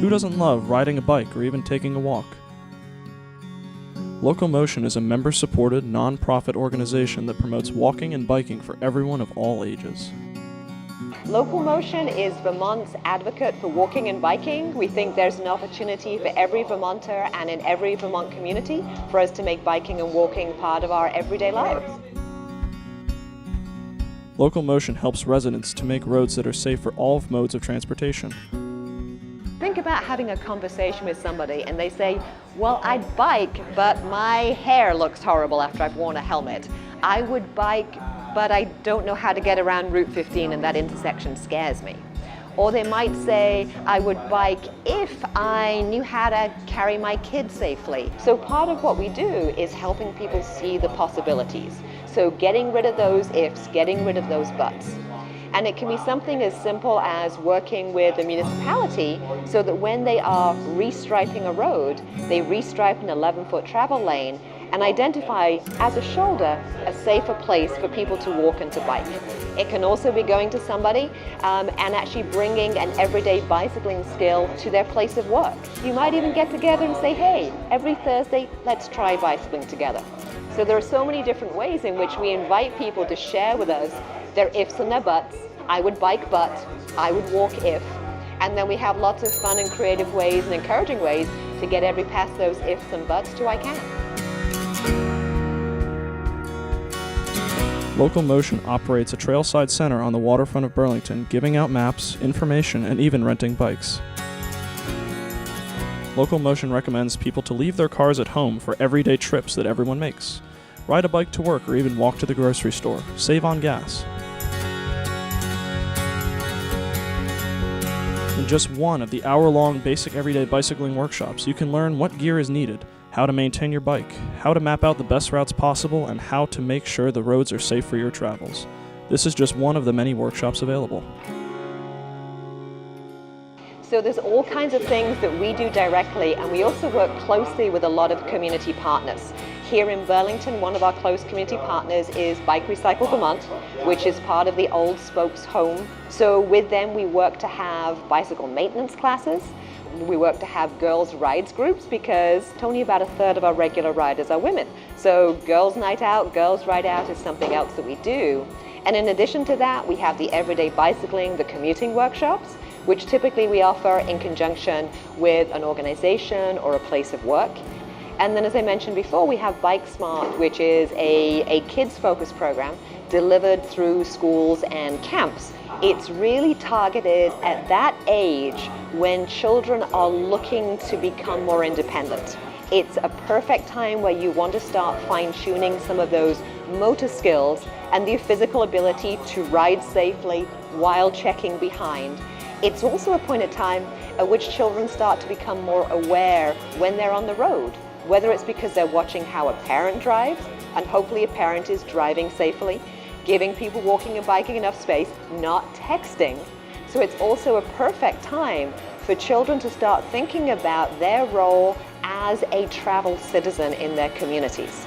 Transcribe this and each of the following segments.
Who doesn't love riding a bike or even taking a walk? Locomotion is a member-supported, non-profit organization that promotes walking and biking for everyone of all ages. Locomotion is Vermont's advocate for walking and biking. We think there's an opportunity for every Vermonter and in every Vermont community for us to make biking and walking part of our everyday lives. Locomotion helps residents to make roads that are safe for all modes of transportation. Think about having a conversation with somebody and they say, well, I'd bike, but my hair looks horrible after I've worn a helmet. I would bike, but I don't know how to get around Route 15 and that intersection scares me. Or they might say, I would bike if I knew how to carry my kids safely. So part of what we do is helping people see the possibilities. So getting rid of those ifs, getting rid of those buts. And it can be something as simple as working with the municipality so that when they are restriping a road, they restripe an 11-foot travel lane and identify as a shoulder a safer place for people to walk and to bike. It can also be going to somebody and actually bringing an everyday bicycling skill to their place of work. You might even get together and say, hey, every Thursday, let's try bicycling together. So there are so many different ways in which we invite people to share with us their ifs and their buts. I would bike but, I would walk if. And then we have lots of fun and creative ways and encouraging ways to get every past those ifs and buts to I can. Locomotion operates a trailside center on the waterfront of Burlington, giving out maps, information, and even renting bikes. Locomotion recommends people to leave their cars at home for everyday trips that everyone makes. Ride a bike to work or even walk to the grocery store. Save on gas. In just one of the hour-long basic everyday bicycling workshops, you can learn what gear is needed, how to maintain your bike, how to map out the best routes possible, and how to make sure the roads are safe for your travels. This is just one of the many workshops available. So there's all kinds of things that we do directly, and we also work closely with a lot of community partners. Here in Burlington, one of our close community partners is Bike Recycle Vermont, which is part of the Old Spokes home. So with them, we work to have bicycle maintenance classes. We work to have girls' rides groups because only about a third of our regular riders are women. So girls' night out, girls' ride out is something else that we do. And in addition to that, we have the everyday bicycling, the commuting workshops, which typically we offer in conjunction with an organization or a place of work. And then, as I mentioned before, we have Bike Smart, which is a kids-focused program delivered through schools and camps. It's really targeted at that age when children are looking to become more independent. It's a perfect time where you want to start fine-tuning some of those motor skills and the physical ability to ride safely while checking behind. It's also a point of time at which children start to become more aware when they're on the road, whether it's because they're watching how a parent drives, and hopefully a parent is driving safely, giving people walking and biking enough space, not texting. So it's also a perfect time for children to start thinking about their role as a travel citizen in their communities.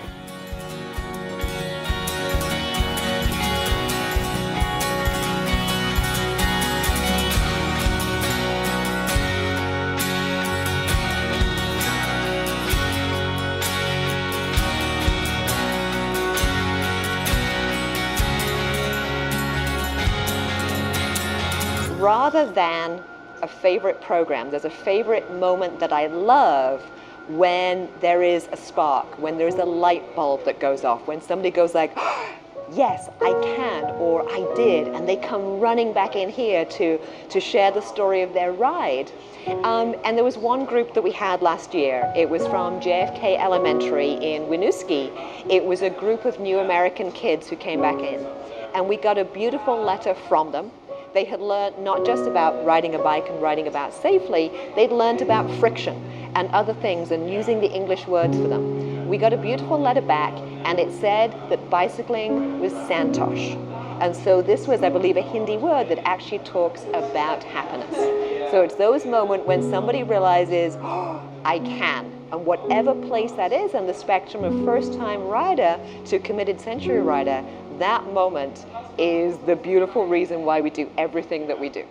Rather than a favorite program, there's a favorite moment that I love when there is a spark, when there's a light bulb that goes off, when somebody goes like, oh, yes, I can, or I did, and they come running back in here to share the story of their ride. And there was one group that we had last year. It was from JFK Elementary in Winooski. It was a group of new American kids who came back in, and we got a beautiful letter from them. They had learned not just about riding a bike and riding about safely, they'd learned about friction and other things and using the English words for them. We got a beautiful letter back and it said that bicycling was santosh. And so this was, I believe, a Hindi word that actually talks about happiness. So it's those moments when somebody realizes, oh, I can. And whatever place that is on the spectrum of first-time rider to committed century rider, that moment is the beautiful reason why we do everything that we do.